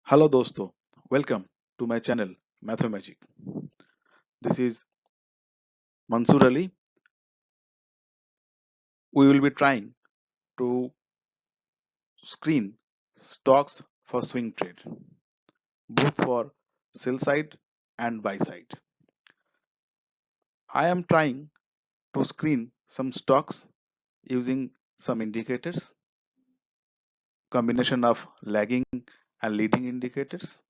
Hello दोस्तों, welcome to my channel Mathemagic. This is Mansoor Ali. We will be trying to screen stocks for swing trade, both for sell side and buy side. I am trying to screen some stocks using some indicators, combination of lagging and leading indicators.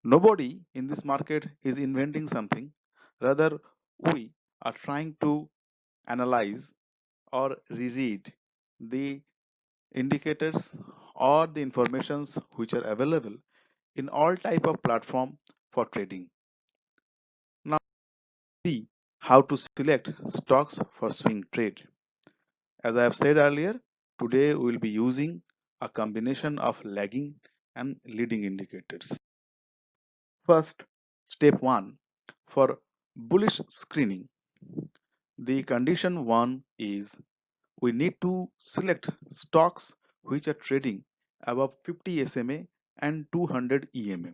Nobody in this market is inventing something. Rather, we are trying to analyze or reread the indicators or the informations which are available in all type of platform for trading. Now see how to select stocks for swing trade. As I have said earlier, today we will be using a combination of lagging and leading indicators. First, step 1 for bullish screening. The condition 1 is we need to select stocks which are trading above 50 SMA and 200 EMA.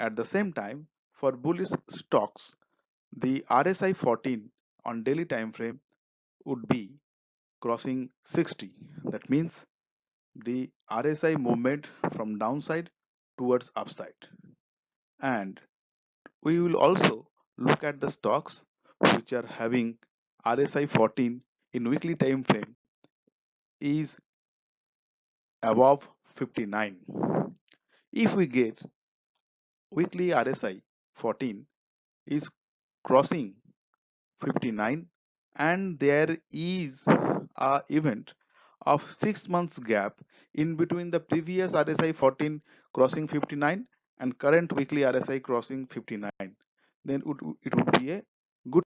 At the same time, for bullish stocks, the RSI 14 on daily time frame would be crossing 60. That means the RSI movement from downside towards upside. And we will also look at the stocks which are having RSI 14 in weekly time frame is above 59. If we get weekly RSI 14 is crossing 59 and there is a event of 6 months gap in between the previous RSI 14 crossing 59 and current weekly RSI crossing 59, then it would be a good.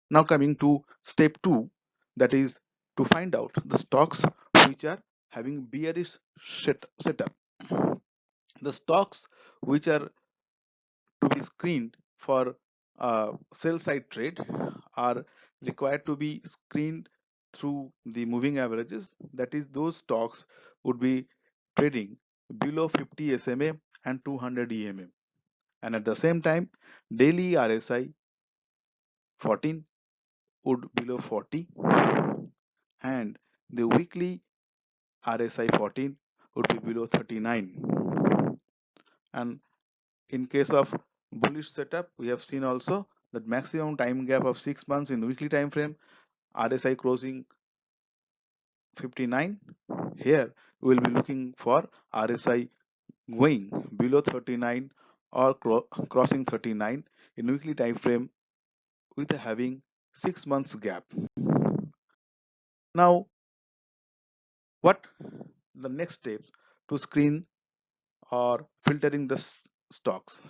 Now coming to step 2, that is to find out the stocks which are having bearish setup. The stocks which are to be screened for sell side trade are required to be screened through the moving averages. That is, those stocks would be trading below 50 SMA and 200 EMA, and at the same time daily RSI 14 would below 40 and the weekly RSI 14 would be below 39. And in case of bullish setup, we have seen also that maximum time gap of 6 months in weekly time frame, RSI crossing 59. Here we will be looking for RSI going below 39 or crossing 39 in weekly time frame with having 6 months gap. Now what the next steps to screen or filtering the stocks?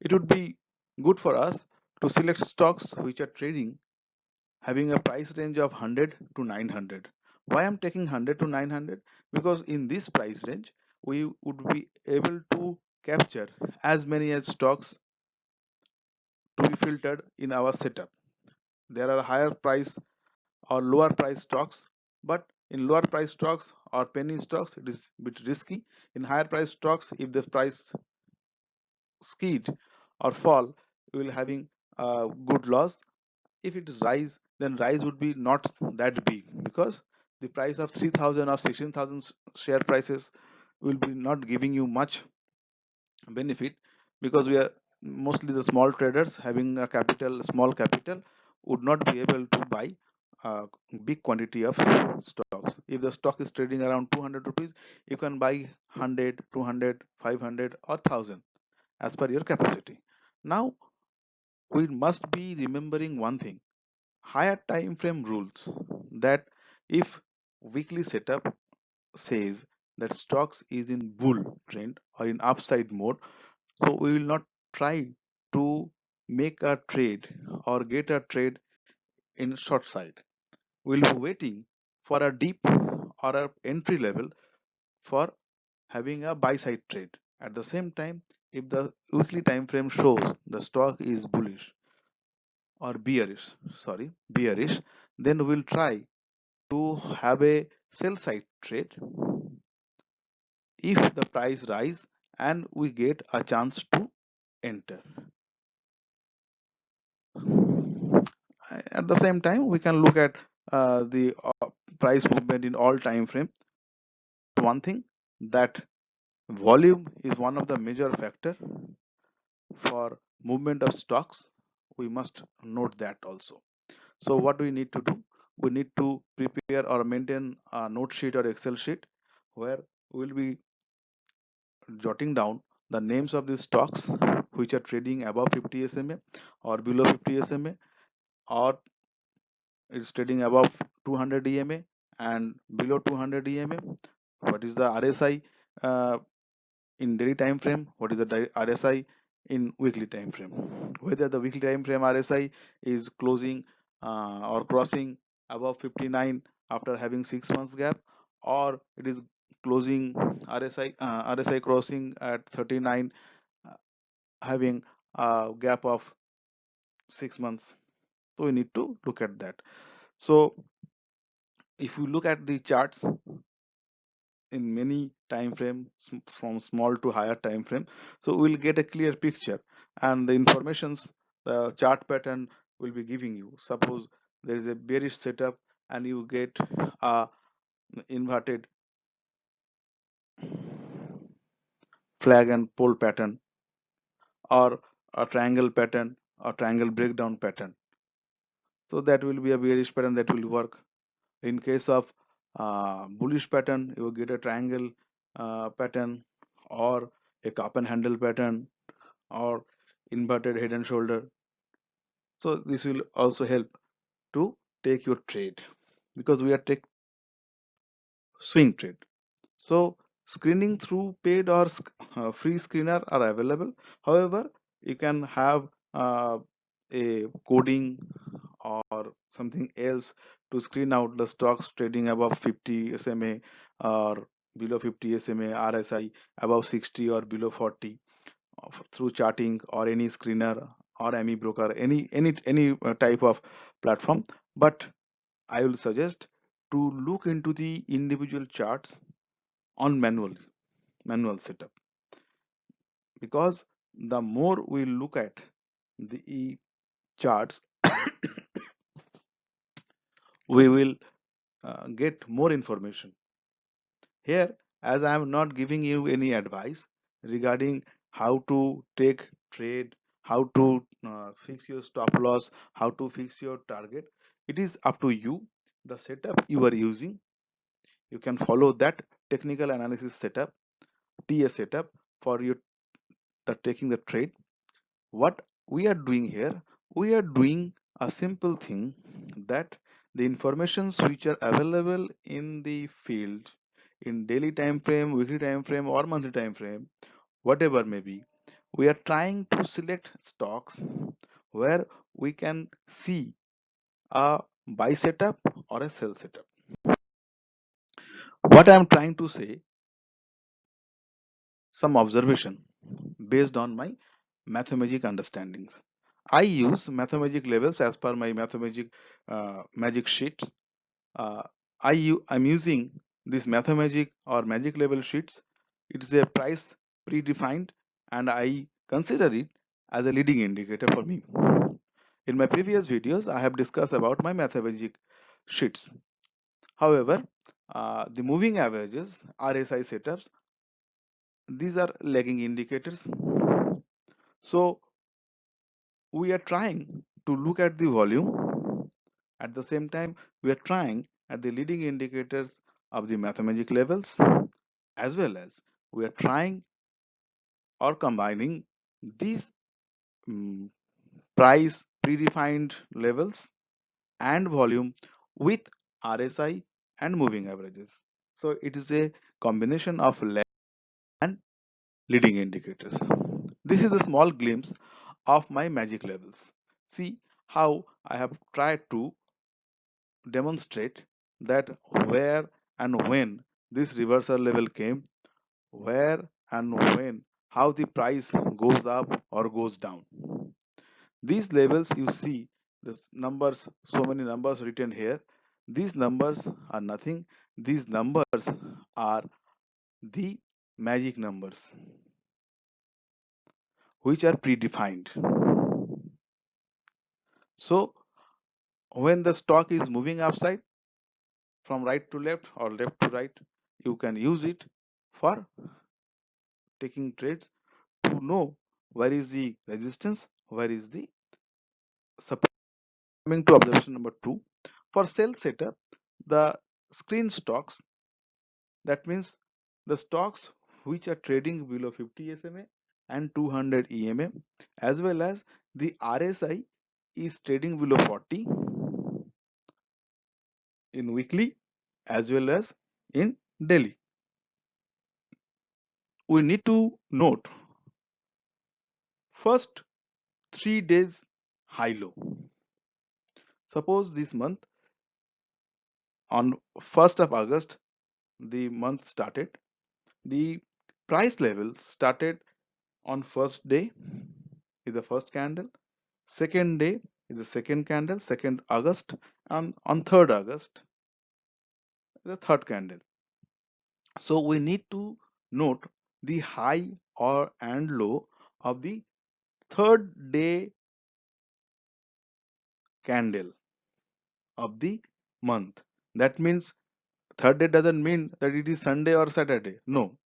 It would be good for us to select stocks which are trading having a price range of 100 to 900. Why I'm taking 100 to 900? Because in this price range we would be able to capture as many as stocks to be filtered in our setup. There are higher price or lower price stocks, but in lower price stocks or penny stocks it is a bit risky. In higher price stocks, if the price skid or fall, you will having a good loss. If it is rise, then rise would be not that big because the price of 3,000 or 16,000 share prices will be not giving you much benefit, because we are mostly the small traders having a capital, small capital, would not be able to buy a big quantity of stocks. If the stock is trading around 200 rupees, you can buy 100, 200, 500 or 1000 as per your capacity. Now we must be remembering one thing: higher time frame rules, that if weekly setup says that stocks is in bull trend or in upside mode, so we will not try to make a trade or get a trade in short side. We'll be waiting for a dip or a entry level for having a buy side trade. At the same time, if the weekly time frame shows the stock is bullish or bearish, then we'll try to have a sell side trade if the price rise and we get a chance to enter. At the same time, we can look at the price movement in all time frame. One thing, that volume is one of the major factor for movement of stocks. We must note that also. So what do we need to do? We need to prepare or maintain a note sheet or Excel sheet where we'll be jotting down the names of the stocks which are trading above 50 SMA or below 50 SMA, or it's trading above 200 EMA and below 200 EMA. What is the RSI uh, in daily time frame? What is the RSI in weekly time frame? Whether the weekly time frame RSI is closing or crossing above 59 after having 6 months gap, or it is closing RSI crossing at 39 uh, having a gap of 6 months. So we need to look at that. So if you look at the charts in many time frame from small to higher time frame, so we'll get a clear picture, and the informations, the chart pattern will be giving you. Suppose there is a bearish setup and you get a inverted flag and pole pattern, or a triangle pattern or triangle breakdown pattern, so that will be a bearish pattern that will work. In case of bullish pattern, you will get a triangle pattern, or a cup and handle pattern, or inverted head and shoulder. So this will also help to take your trade, because we are take swing trade. So screening through paid or free screener are available. However, you can have a coding or something else to screen out the stocks trading above 50 SMA or below 50 SMA, RSI above 60 or below 40, through charting or any screener or any broker, any type of platform. But I will suggest to look into the individual charts on manual setup, because the more we look at the charts, we will get more information. Here, as I am not giving you any advice regarding how to take trade, how to fix your stop loss, how to fix your target, it is up to you. The setup you are using, you can follow that technical analysis setup, TS setup, for you the taking the trade. What we are doing here, we are doing a simple thing, that the informations which are available in the field in daily time frame, weekly time frame, or monthly time frame, whatever may be, we are trying to select stocks where we can see a buy setup or a sell setup. What I am trying to say, some observation based on my mathematic understandings. I use mathematic levels as per my mathematic magic sheet. Uh, I'm using this mathematic or magic level sheets. It is a price predefined, and I consider it as a leading indicator for me. In my previous videos, I have discussed about my mathematic sheets. However, the moving averages, RSI setups, these are lagging indicators. So we are trying to look at the volume. At the same time, we are trying at the leading indicators of the mathematic levels, as well as we are trying or combining these um, price predefined levels and volume with RSI and moving averages. So it is a combination of lag and leading indicators. This is a small glimpse of my magic levels. See how I have tried to demonstrate that where and when this reversal level came, where and when, how the price goes up or goes down. These levels you see, this numbers, so many numbers written here, these numbers are nothing. These numbers are the magic numbers which are predefined. So when the stock is moving upside from right to left or left to right, you can use it for taking trades to know where is the resistance, where is the support. Coming to observation number 2, for sell setup, the screen stocks, that means the stocks which are trading below 50 SMA and 200 EMA, as well as the RSI is trading below 40 in weekly as well as in daily. We need to note first 3 days high low. Suppose this month on 1st of August the month started, the price level started on first day is the first candle, second day is the second candle, 2nd August, and on 3rd August the third candle. So we need to note the high or and low of the third day candle of the month. That means third day doesn't mean that it is Sunday or Saturday. No,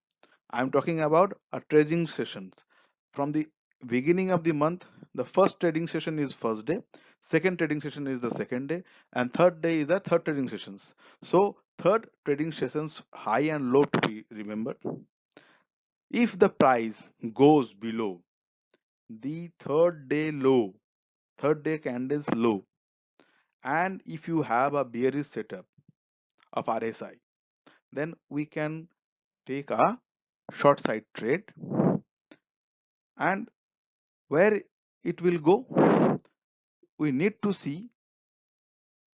I'm talking about a trading sessions. From the beginning of the month, the first trading session is first day, second trading session is the second day, and third day is the third trading sessions. So third trading sessions high and low to be remembered. If the price goes below the third day candles low, and if you have a bearish setup of RSI, then we can take a short side trade, and where it will go, we need to see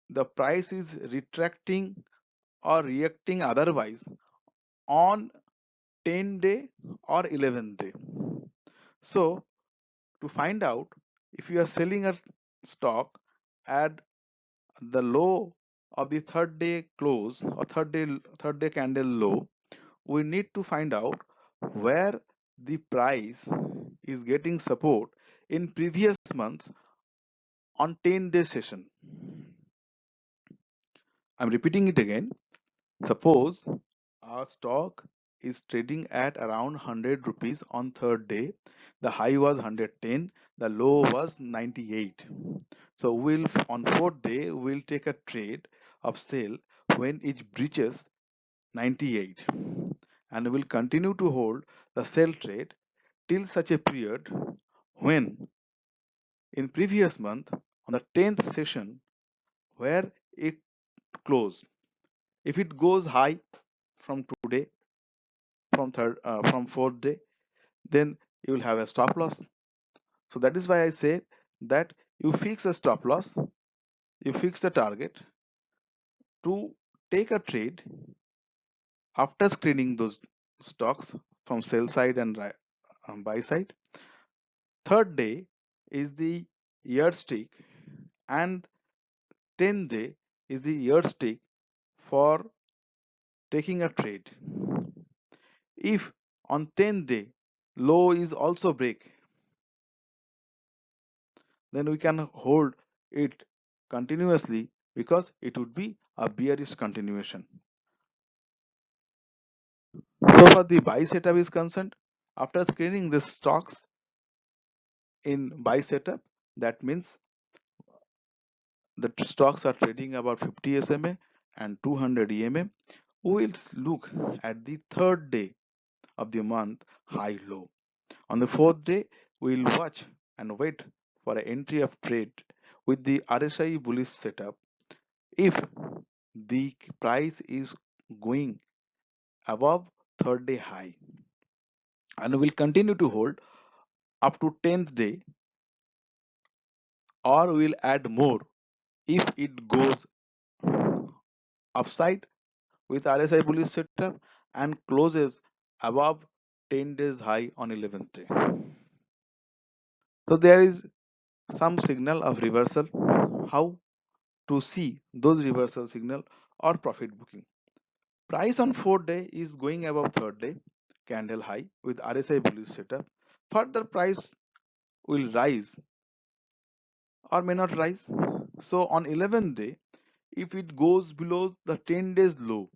the price is retracting or reacting otherwise on 10 day or 11th day. So to find out if you are selling a stock at the low of the third day close or third day candle low, we need to find out where the price is getting support in previous months on 10-day session. I'm repeating it again. Suppose our stock is trading at around 100 rupees on third day. The high was 110, the low was 98. So we'll on fourth day we'll take a trade of sale when it breaches 98, and we'll continue to hold the sell trade till such a period when in previous month on the 10th session where it closed. If it goes high from today, from fourth day, then you will have a stop loss. So that is why I say that you fix a stop loss, you fix the target to take a trade after screening those stocks from sell side and buy side. Third day is the yardstick, and 10th day is the yardstick for taking a trade. If on 10th day low is also break, then we can hold it continuously because it would be a bearish continuation. So far the buy setup is concerned, after screening the stocks in buy setup, that means the stocks are trading about 50 SMA and 200 EMA. We will look at the third day of the month high low. On the fourth day, we will watch and wait for an entry of trade with the RSI bullish setup if the price is going above third day high, and will continue to hold up to 10th day, or will add more if it goes upside with RSI bullish setup and closes above 10 days high on 11th day. So there is some signal of reversal. How to see those reversal signal or profit booking? Price on fourth day is going above third day, candle high with RSI bullish setup. Further price will rise or may not rise. So on 11th day, if it goes below the 10 days low,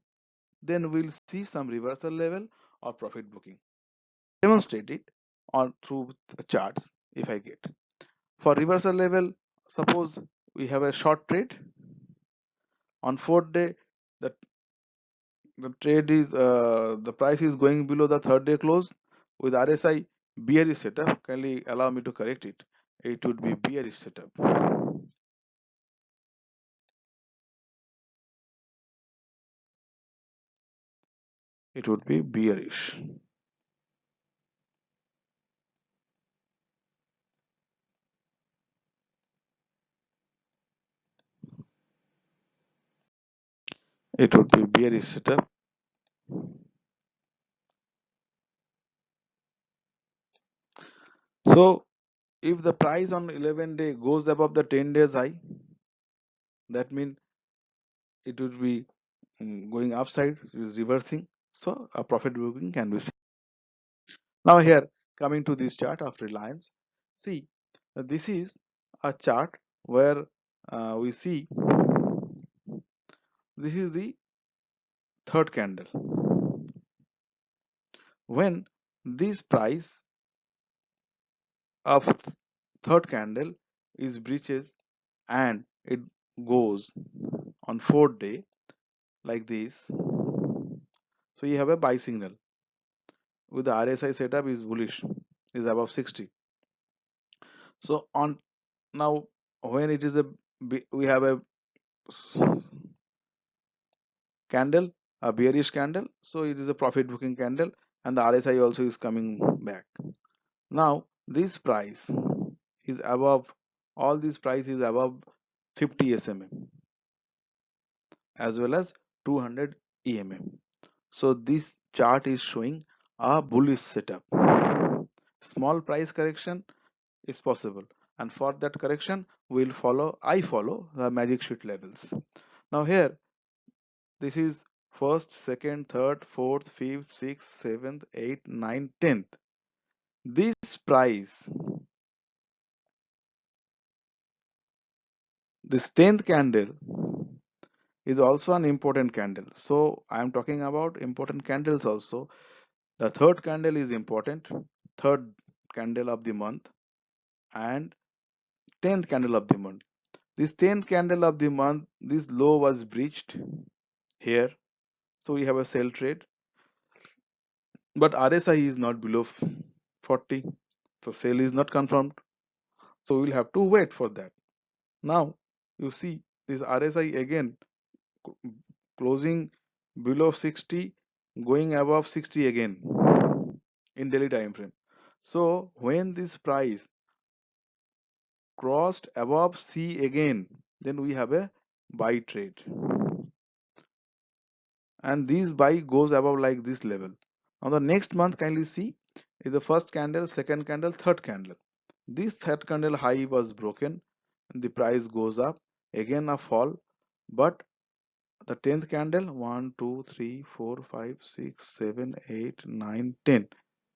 then we'll see some reversal level or profit booking. Demonstrate it on through the charts if I get. For reversal level, suppose we have a short trade on 4th day, the the price is going below the 3rd day close with RSI bearish setup. Kindly allow me to correct it. It would be bearish setup. It would be bearish. It would be bearish setup. So if the price on 11 day goes above the 10 days high, that means it would be going upside, is reversing. So a profit booking can be seen. Now here coming to this chart of Reliance, see this is a chart where we see this is the third candle. When this price of third candle is breaches and it goes on 4th day like this, so you have a buy signal with the RSI setup is bullish, is above 60. So on now when it is a we have a candle, a bearish candle, so it is a profit booking candle and the RSI also is coming back. Now this price is above, all this price is above 50 SMA as well as 200 EMA. So this chart is showing a bullish setup. Small price correction is possible, and for that correction I follow the magic sheet levels. Now here this is first, second, third, fourth, fifth, sixth, seventh, eighth, ninth, 10th. This price, this 10th candle is also an important candle. So I am talking about important candles also. The third candle is important, third candle of the month, and 10th candle of the month. This 10th candle of the month, this low was breached here. So we have a sell trade, but RSI is not below 40. So sale is not confirmed. So we'll have to wait for that. Now you see this RSI again closing below 60, going above 60 again in daily time frame. So when this price crossed above C again, then we have a buy trade, and this buy goes above like this level. Now the next month, kindly see, is the first candle, second candle, third candle. This third candle high was broken and the price goes up, again a fall, but the 10th candle, 1 2 3 4 5 6 7 8 9 10,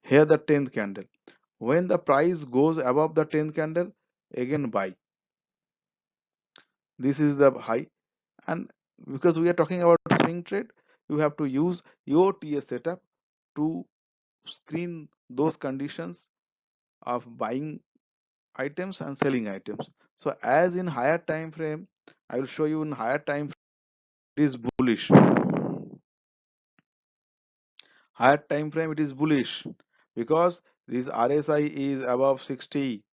here the 10th candle, when the price goes above the 10th candle, again buy. This is the high, and because we are talking about swing trade, you have to use your TS setup to screen those conditions of buying items and selling items. So as in higher time frame, I will show you in higher time frame it is bullish. Higher time frame it is bullish because this RSI is above 60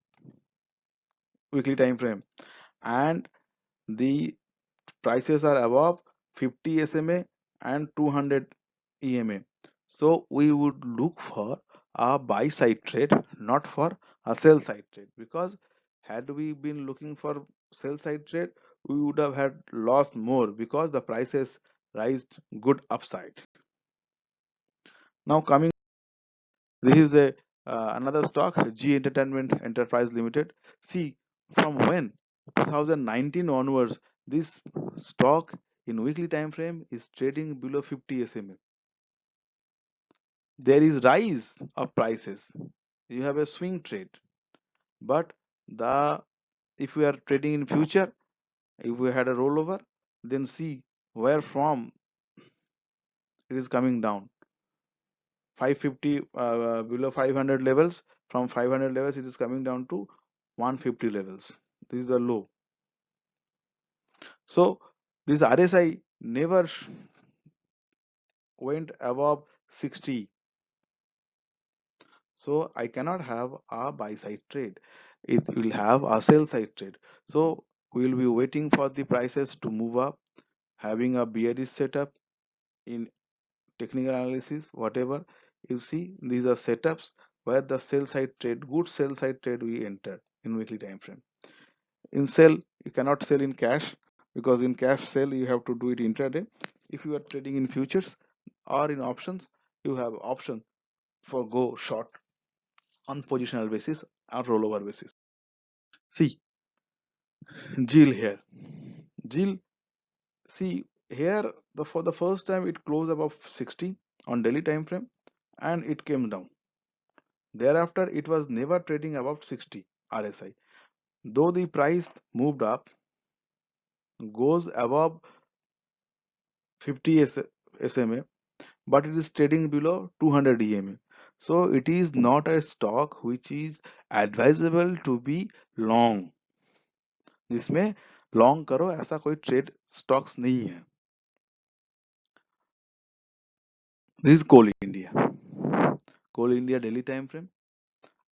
weekly time frame and the prices are above 50 SMA and 200 EMA. So we would look for a buy side trade, not for a sell side trade, because had we been looking for sell side trade, we would have had lost more because the prices rised good upside. Now coming, this is a another stock, G Entertainment Enterprise Limited. See, from when 2019 onwards, this stock in weekly time frame is trading below 50 SMA. there is rise of prices, you have a swing trade. But the if we are trading in future, if we had a rollover, then see where from it is coming down. 550, below 500 levels. From 500 levels it is coming down to 150 levels. This is the low. So this RSI never went above 60. So I cannot have a buy side trade. It will have a sell side trade. So we will be waiting for the prices to move up, having a bearish setup in technical analysis, whatever. You see, these are setups where the sell side trade, good sell side trade we enter in weekly time frame. In sell, you cannot sell in cash, because in cash sell you have to do it intraday. If you are trading in futures or in options, you have option for go short on positional basis or rollover basis. See, Jill here. Jill, see here, for the first time it closed above 60 on daily time frame and it came down. Thereafter, it was never trading above 60 RSI. Though the price moved up, goes above 50 SMA, but it is trading below 200 EMA. So it is not a stock which is advisable to be long. जिसमें long करो ऐसा कोई trade stocks नहीं है. This is Coal India daily time frame.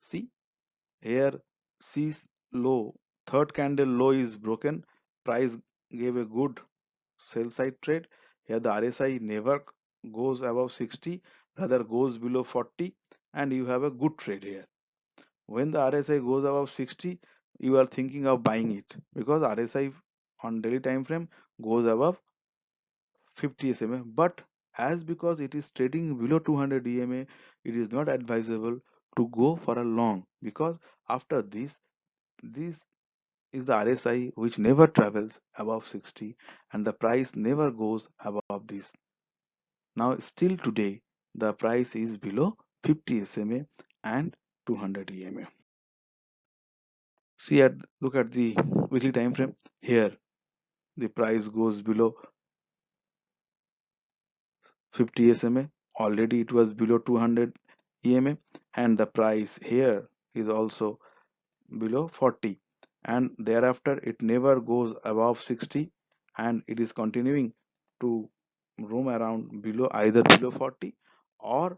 See here, sees low, third candle low is broken, price gave a good sell side trade. Here the RSI never goes above 60, rather goes below 40, and you have a good trade here. When the RSI goes above 60, you are thinking of buying it, because RSI on daily time frame goes above 50 SMA. But as because it is trading below 200 EMA, it is not advisable to go for a long, because after this is the RSI which never travels above 60 and the price never goes above this. Now still today the price is below 50 SMA and 200 EMA. Look at the weekly time frame. Here the price goes below 50 SMA. Already it was below 200 EMA, and the price here is also below 40, and thereafter it never goes above 60, and it is continuing to roam around below, either below 40 or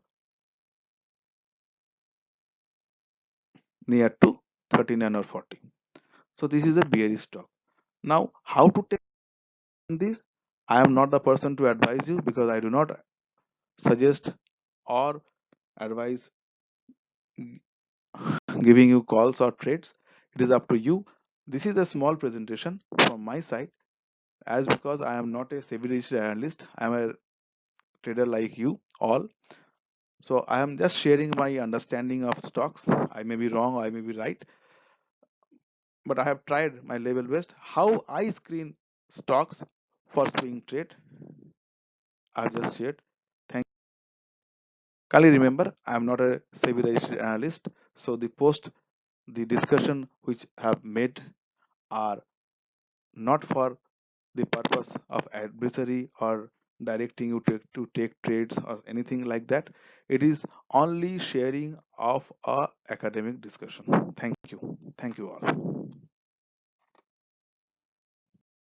near to 39 or 40. So this is a bearish stock. Now how to take this? I am not the person to advise you, because I do not suggest or advise giving you calls or trades. It is up to you. This is a small presentation from my side, as because I am not a SEBI registered analyst, I am a trader like you all. So I am just sharing my understanding of stocks. I may be wrong, I may be right, but I have tried my level best. How I screen stocks for swing trade, I have just shared. Thank you. Kindly remember, I am not a SEBI registered analyst, so the discussion which have made are not for the purpose of advisory or directing you to take trades or anything like that. It is only sharing of a academic discussion. Thank you all.